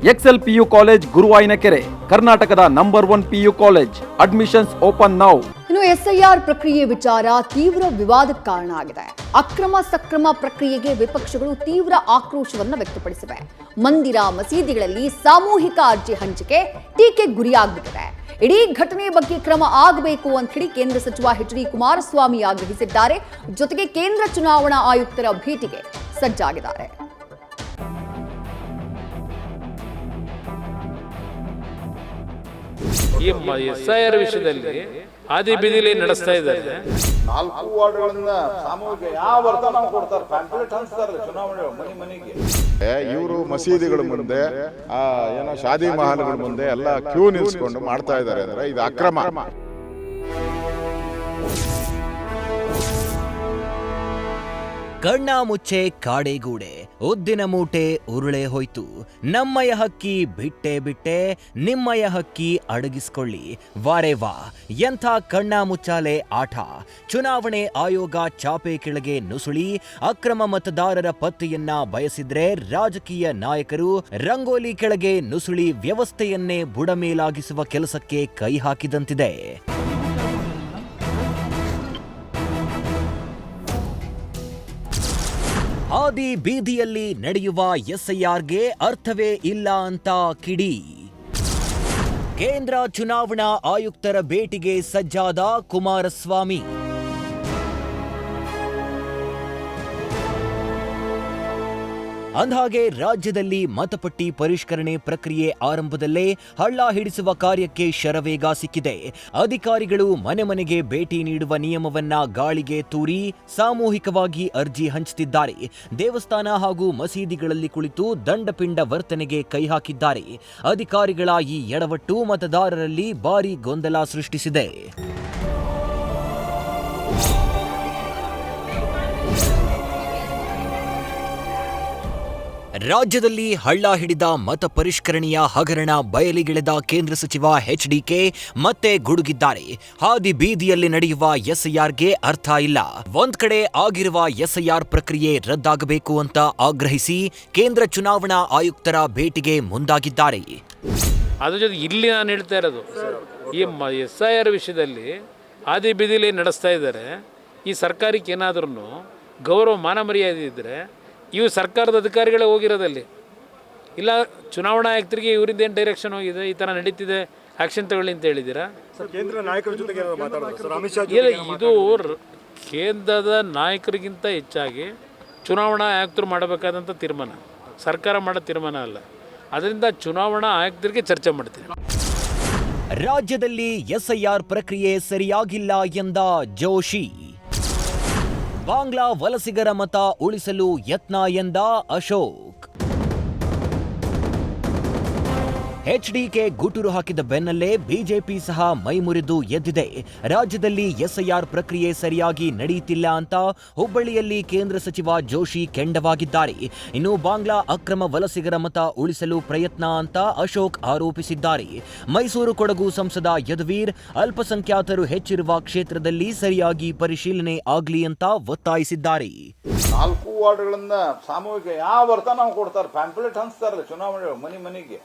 Excel PU college ಗುರುವಾಯಿನಕೆರೆ, ಕರ್ನಾಟಕದ number 1 PU college. Admissions open now. ಇನ್ನು SIR ಪ್ರಕ್ರಿಯೆ ವಿಚಾರ ತೀವ್ರ ವಿವಾದಕ್ಕೆ ಕಾರಣ ಆಗಿದೆ. ಅಕ್ರಮ ಸಕ್ರಮ ಪ್ರಕ್ರಿಯೆಗೆ ವಿಪಕ್ಷಗಳು ತೀವ್ರ ಆಕ್ರೋಶವನ್ನು ವ್ಯಕ್ತಪಡಿಸಿವೆ. ಮಂದಿರ ಮಸೀದಿಗಳಲ್ಲಿ ಸಾಮೂಹಿಕ ಅರ್ಜಿ ಹಂಚಿಕೆ ಟೀಕೆ ಗುರಿಯಾಗಬಿಟ್ಟಿದೆ. ಇಡೀ ಘಟನೆ ಬಗ್ಗೆ ಕ್ರಮ ಆಗಬೇಕು ಅಂತ ಹೇಳಿ ಕೇಂದ್ರ ಸಚಿವ ಎಚ್.ಡಿ. ಕುಮಾರಸ್ವಾಮಿ ಆಗ್ರಹಿಸಿದ್ದಾರೆ. ಜೊತೆಗೆ ಕೇಂದ್ರ ಚುನಾವಣಾ ಆಯುಕ್ತರ ಭೇಟಿಗೆ ಸಜ್ಜಾಗಿದ್ದಾರೆ. ಈ ಎಸ್ಐಆರ್ ವಿಷಯದಲ್ಲಿ ಆದಿ ಬೀದಿಲಿ ನಡೆಸ್ತಾ ಇದ್ದಾರೆ. 4 ವಾರ್ಡ್ಗಳಿಂದ ಸಾಮೂಹಿಕ ಯಾವ ಅರ್ಥ ನಾವು ಕೊಡ್ತಾರೆ, ಪ್ಯಾಂಪ್ಲೆಟ್ ಹಂಚ್ತಾರೆ ಚುನಾವಣೆ ಮನೆಗೆ. ಇವರು ಮಸೀದಿಗಳ ಮುಂದೆ ಏನೋ ಶಾದಿ ಮಹಲ್ಗಳ ಮುಂದೆ ಎಲ್ಲ ಕ್ಯೂ ನಿಲ್ಸ್ಕೊಂಡು ಮಾಡ್ತಾ ಇದ್ದಾರೆ ಅಂದ್ರೆ ಇದು ಅಕ್ರಮ. ಕಣ್ಣ ಮುಚ್ಚೆ ಕಾಡೆಗೂಡೆ, ಉದ್ದಿನ ಮೂಟೆ ಉರುಳೆ ಹೋಯ್ತು. ನಮ್ಮಯ ಹಕ್ಕಿ ಬಿಟ್ಟೆ ನಿಮ್ಮಯ ಹಕ್ಕಿ ಅಡಗಿಸ್ಕೊಳ್ಳಿ. ವಾರೇ ವಾ, ಎಂಥ ಕಣ್ಣ ಮುಚ್ಚಾಲೆ ಆಟ. ಚುನಾವಣೆ ಆಯೋಗ ಚಾಪೆ ಕೆಳಗೆ ನುಸುಳಿ ಅಕ್ರಮ ಮತದಾರರ ಪತ್ತೆಯನ್ನ ಬಯಸಿದ್ರೆ ರಾಜಕೀಯ ನಾಯಕರು ರಂಗೋಲಿ ಕೆಳಗೆ ನುಸುಳಿ ವ್ಯವಸ್ಥೆಯನ್ನೇ ಬುಡಮೇಲಾಗಿಸುವ ಕೆಲಸಕ್ಕೆ ಕೈ ಹಾಕಿದಂತಿದೆ. ಹಾದಿ ಬೀದಿಯಲ್ಲಿ ನಡೆಯುವ ಎಸ್ಐಆರ್ಗೆ ಅರ್ಥವೇ ಇಲ್ಲ ಅಂತ ಕಿಡಿ. ಕೇಂದ್ರ ಚುನಾವಣಾ ಆಯುಕ್ತರ ಭೇಟಿಗೆ ಸಜ್ಜಾದ ಕುಮಾರಸ್ವಾಮಿ. ಅಂದಹಾಗೆ ರಾಜ್ಯದಲ್ಲಿ ಮತಪಟ್ಟಿ ಪರಿಷ್ಕರಣೆ ಪ್ರಕ್ರಿಯೆ ಆರಂಭದಲ್ಲೇ ಹಳ್ಳ ಹಿಡಿಸುವ ಕಾರ್ಯಕ್ಕೆ ಶರವೇಗ ಸಿಕ್ಕಿದೆ. ಅಧಿಕಾರಿಗಳು ಮನೆ ಮನೆಗೆ ಭೇಟಿ ನೀಡುವ ನಿಯಮವನ್ನ ಗಾಳಿಗೆ ತೂರಿ ಸಾಮೂಹಿಕವಾಗಿ ಅರ್ಜಿ ಹಂಚುತ್ತಿದ್ದಾರೆ. ದೇವಸ್ಥಾನ ಹಾಗೂ ಮಸೀದಿಗಳಲ್ಲಿ ಕುಳಿತು ದಂಡಪಿಂಡ ವರ್ತನೆಗೆ ಕೈ ಹಾಕಿದ್ದಾರೆ. ಅಧಿಕಾರಿಗಳ ಈ ಎಡವಟ್ಟು ಮತದಾರರಲ್ಲಿ ಭಾರೀ ಗೊಂದಲ ಸೃಷ್ಟಿಸಿದೆ. ರಾಜ್ಯದಲ್ಲಿ ಹಳ್ಳ ಹಿಡಿದ ಮತ ಪರಿಷ್ಕರಣೆಯ ಹಗರಣ ಬಯಲಿಗೆಳೆದ ಕೇಂದ್ರ ಸಚಿವ ಎಚ್.ಡಿ.ಕೆ ಮತ್ತೆ ಗುಡುಗಿದ್ದಾರೆ. ಹಾದಿ ಬೀದಿಯಲ್ಲಿ ನಡೆಯುವ ಎಸ್ಐಆರ್ಗೆ ಅರ್ಥ ಇಲ್ಲ. ಒಂದ್ ಕಡೆ ಆಗಿರುವ ಎಸ್ಐಆರ್ ಪ್ರಕ್ರಿಯೆ ರದ್ದಾಗಬೇಕು ಅಂತ ಆಗ್ರಹಿಸಿ ಕೇಂದ್ರ ಚುನಾವಣಾ ಆಯುಕ್ತರ ಭೇಟಿಗೆ ಮುಂದಾಗಿದ್ದಾರೆ. ಅದ್ರ ಜೊತೆ ಇಲ್ಲಿ ನಾನು ಹೇಳ್ತಾ ಇರೋದು, ಈ ಎಸ್ಐಆರ್ ವಿಷಯದಲ್ಲಿ ಆದಿ ಬೀದಿಲಿ ನಡೆಸ್ತಾ ಇದ್ದಾರೆ. ಈ ಸರ್ಕಾರಕ್ಕೆ ಏನಾದ್ರೂ ಗೌರವ ಮಾನ ಮರ್ಯಾದೆ ಇದ್ದರೆ ಇವು ಸರ್ಕಾರದ ಅಧಿಕಾರಿಗಳೇ ಹೋಗಿರೋದಲ್ಲಿ, ಇಲ್ಲ ಚುನಾವಣಾ ಆಯುಕ್ತರಿಗೆ ಇವರಿಂದ ಏನು ಡೈರೆಕ್ಷನ್ ಹೋಗಿದೆ, ಈ ಥರ ನಡೀತಿದೆ, ಆ್ಯಕ್ಷನ್ ತಗೊಳ್ಳಿ ಅಂತ ಹೇಳಿದ್ದೀರಾ? ಕೇಂದ್ರ ನಾಯಕರ ಜೊತೆಗೆ ಇದು ಕೇಂದ್ರದ ನಾಯಕರಿಗಿಂತ ಹೆಚ್ಚಾಗಿ ಚುನಾವಣಾ ಆಯುಕ್ತರು ಮಾಡಬೇಕಾದಂಥ ತೀರ್ಮಾನ, ಸರ್ಕಾರ ಮಾಡೋ ತೀರ್ಮಾನ ಅಲ್ಲ. ಅದರಿಂದ ಚುನಾವಣಾ ಆಯುಕ್ತರಿಗೆ ಚರ್ಚೆ ಮಾಡ್ತೀನಿ. ರಾಜ್ಯದಲ್ಲಿ ಎಸ್ಐಆರ್ ಪ್ರಕ್ರಿಯೆ ಸರಿಯಾಗಿಲ್ಲ ಎಂದ ಜೋಶಿ. ಬಾಂಗ್ಲಾ ವಲಸಿಗರ ಮತ ಉಳಿಸಲು ಯತ್ನ ಎಂದ ಅಶೋಕ್. ಎಚ್.ಡಿ.ಕೆ ಗುಟುರು ಹಾಕಿದ ಬೆನ್ನಲ್ಲೇ ಬಿಜೆಪಿ ಸಹ ಮೈಮುರಿದು ಎದ್ದಿದೆ. ರಾಜ್ಯದಲ್ಲಿ ಎಸ್ಐಆರ್ ಪ್ರಕ್ರಿಯೆ ಸರಿಯಾಗಿ ನಡೆಯುತ್ತಿಲ್ಲ ಅಂತ ಹುಬ್ಬಳ್ಳಿಯಲ್ಲಿ ಕೇಂದ್ರ ಸಚಿವ ಜೋಶಿ ಕೆಂಡವಾಗಿದ್ದಾರೆ. ಇನ್ನು ಬಾಂಗ್ಲಾ ಅಕ್ರಮ ವಲಸಿಗರ ಮತ ಉಳಿಸಲು ಪ್ರಯತ್ನ ಅಂತ ಅಶೋಕ್ ಆರೋಪಿಸಿದ್ದಾರೆ. ಮೈಸೂರು ಕೊಡಗು ಸಂಸದ ಯದುವೀರ್ ಅಲ್ಪಸಂಖ್ಯಾತರು ಹೆಚ್ಚಿರುವ ಕ್ಷೇತ್ರದಲ್ಲಿ ಸರಿಯಾಗಿ ಪರಿಶೀಲನೆ ಆಗ್ಲಿ ಅಂತ ಒತ್ತಾಯಿಸಿದ್ದಾರೆ. 4 ವಾರ್ಡ್ಗಳಿಂದ ಸಾಮೂಹಿಕ ಯಾವ ಅರ್ಥ ನಾವು ಕೊಡ್ತಾರೆ, ಪ್ಯಾಂಪ್ಲೆಟ್ ಹಂಚ್ತಾರಲ್ಲ ಚುನಾವಣೆ ಮನೆಗೆ.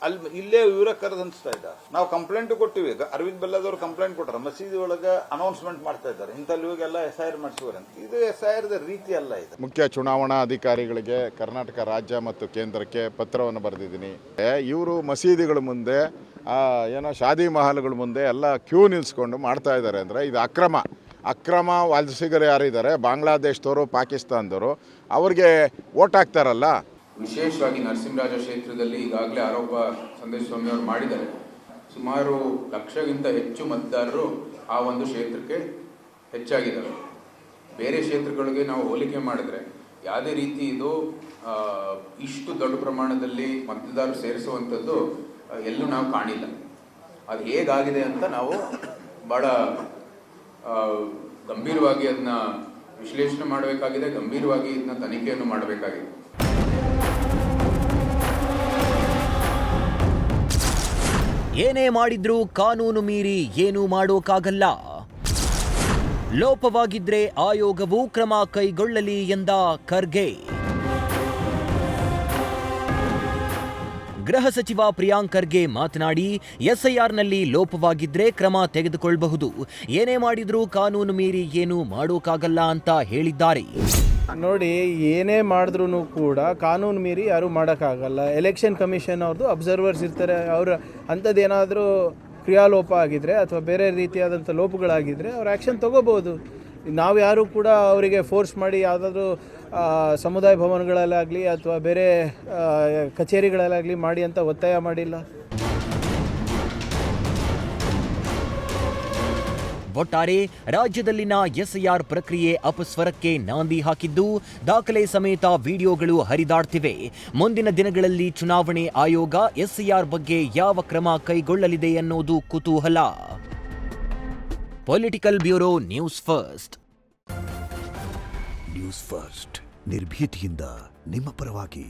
ಅಲ್ಲಿ ಇಲ್ಲೇ ಇವರ ಕರೆದು ಹಂಚ್ತಾ ಇದ್ದಾರೆ. ನಾವು ಕಂಪ್ಲೇಂಟ್ ಕೊಟ್ಟಿವಿ. ಅರವಿಂದ್ ಬೆಲ್ಲದವ್ರು ಕಂಪ್ಲೇಂಟ್ ಕೊಟ್ಟರು, ಮಸೀದಿ ಒಳಗೆ ಅನೌನ್ಸ್ಮೆಂಟ್ ಮಾಡ್ತಾ ಇದ್ದಾರೆ, ಇಂಥಲ್ಲಿ ಹೋಗೆಲ್ಲ ಎಸ್ಐಆರ್ ಮಾಡಿಸುವರೆ ಅಂತ. ಇದು ಎಸ್ಐಆರ್ ರೀತಿ ಅಲ್ಲ. ಇದು ಮುಖ್ಯ ಚುನಾವಣಾ ಅಧಿಕಾರಿಗಳಿಗೆ ಕರ್ನಾಟಕ ರಾಜ್ಯ ಮತ್ತು ಕೇಂದ್ರಕ್ಕೆ ಪತ್ರವನ್ನು ಬರೆದಿದ್ದೀನಿ. ಇವರು ಮಸೀದಿಗಳ ಮುಂದೆ ಏನೋ ಶಾದಿ ಮಹಲ್ಗಳ ಮುಂದೆ ಎಲ್ಲ ಕ್ಯೂ ನಿಲ್ಸ್ಕೊಂಡು ಮಾಡ್ತಾ ಇದ್ದಾರೆ ಅಂದರೆ ಇದು ಅಕ್ರಮ ವಲಸಿಗರು ಯಾರಿದ್ದಾರೆ, ಬಾಂಗ್ಲಾದೇಶದವರು, ಪಾಕಿಸ್ತಾನದವರು, ಅವ್ರಿಗೆ ವೋಟ್ ಹಾಕ್ತಾರಲ್ಲ. ವಿಶೇಷವಾಗಿ ನರಸಿಂಹರಾಜ ಕ್ಷೇತ್ರದಲ್ಲಿ ಈಗಾಗಲೇ ಆರೋಪ ಸಂದೇಶ್ ಸ್ವಾಮಿ ಅವರು ಮಾಡಿದ್ದಾರೆ. ಸುಮಾರು 1 ಲಕ್ಷಕ್ಕಿಂತ ಹೆಚ್ಚು ಮತದಾರರು ಆ ಒಂದು ಕ್ಷೇತ್ರಕ್ಕೆ ಹೆಚ್ಚಾಗಿದ್ದಾರೆ. ಬೇರೆ ಕ್ಷೇತ್ರಗಳಿಗೆ ನಾವು ಹೋಲಿಕೆ ಮಾಡಿದ್ರೆ ಯಾವುದೇ ರೀತಿ ಇದು ಇಷ್ಟು ದೊಡ್ಡ ಪ್ರಮಾಣದಲ್ಲಿ ಮತದಾರರು ಸೇರಿಸುವಂಥದ್ದು ಎಲ್ಲೂ ನಾವು ಕಾಣಿಲ್ಲ. ಅದು ಹೇಗಾಗಿದೆ ಅಂತ ನಾವು ಭಾಳ ಗಂಭೀರವಾಗಿ ಅದನ್ನ ವಿಶ್ಲೇಷಣೆ ಮಾಡಬೇಕಾಗಿದೆ, ಗಂಭೀರವಾಗಿ ಇದನ್ನ ತನಿಖೆಯನ್ನು ಮಾಡಬೇಕಾಗಿದೆ. ಏನೇ ಮಾಡಿದ್ರೂ ಕಾನೂನು ಮೀರಿ ಏನೂ ಮಾಡೋಕ್ಕಾಗಲ್ಲ. ಲೋಪವಾಗಿದ್ರೆ ಆಯೋಗವು ಕ್ರಮ ಕೈಗೊಳ್ಳಲಿ ಎಂದ ಖರ್ಗೆ. ಗೃಹ ಸಚಿವ ಪ್ರಿಯಾಂಕ್ ಖರ್ಗೆ ಮಾತನಾಡಿ ಎಸ್ಐಆರ್ನಲ್ಲಿ ಲೋಪವಾಗಿದ್ರೆ ಕ್ರಮ ತೆಗೆದುಕೊಳ್ಳಬಹುದು, ಏನೇ ಮಾಡಿದ್ರೂ ಕಾನೂನು ಮೀರಿ ಏನು ಮಾಡೋಕ್ಕಾಗಲ್ಲ ಅಂತ ಹೇಳಿದ್ದಾರೆ. ನೋಡಿ, ಏನೇ ಮಾಡಿದ್ರೂ ಕೂಡ ಕಾನೂನು ಮೀರಿ ಯಾರೂ ಮಾಡೋಕ್ಕಾಗಲ್ಲ. ಎಲೆಕ್ಷನ್ ಕಮಿಷನ್ ಅವ್ರದ್ದು ಅಬ್ಸರ್ವರ್ಸ್ ಇರ್ತಾರೆ. ಅವ್ರ ಅಂಥದ್ದೇನಾದರೂ ಕ್ರಿಯಾಲೋಪ ಆಗಿದ್ರೆ ಅಥವಾ ಬೇರೆ ರೀತಿಯಾದಂಥ ಲೋಪಗಳಾಗಿದ್ದರೆ ಅವ್ರು ಆ್ಯಕ್ಷನ್ ತೊಗೋಬೋದು. ನಾವು ಯಾರೂ ಕೂಡ ಅವರಿಗೆ ಫೋರ್ಸ್ ಮಾಡಿ ಯಾವುದಾದ್ರೂ ಸಮುದಾಯ ಭವನಗಳಲ್ಲಾಗಲಿ ಅಥವಾ ಬೇರೆ ಕಚೇರಿಗಳಲ್ಲಾಗಲಿ ಮಾಡಿ ಅಂತ ಒತ್ತಾಯ ಮಾಡಿಲ್ಲ. ಒಟ್ಟಾರೆ ರಾಜ್ಯದಲ್ಲಿನ ಎಸ್ಐಆರ್ ಪ್ರಕ್ರಿಯೆ ಅಪಸ್ವರಕ್ಕೆ ನಾಂದಿ ಹಾಕಿದ್ದು, ದಾಖಲೆ ಸಮೇತ ವಿಡಿಯೋಗಳು ಹರಿದಾಡ್ತಿವೆ. ಮುಂದಿನ ದಿನಗಳಲ್ಲಿ ಚುನಾವಣೆ ಆಯೋಗ ಎಸ್ಐಆರ್ ಬಗ್ಗೆ ಯಾವ ಕ್ರಮ ಕೈಗೊಳ್ಳಲಿದೆ ಅನ್ನೋದು ಕುತೂಹಲ. Political bureau, news first. News first ನಿರ್ಭೀತಿಯಿಂದ ನಿಮ್ಮ ಪರವಾಗಿ.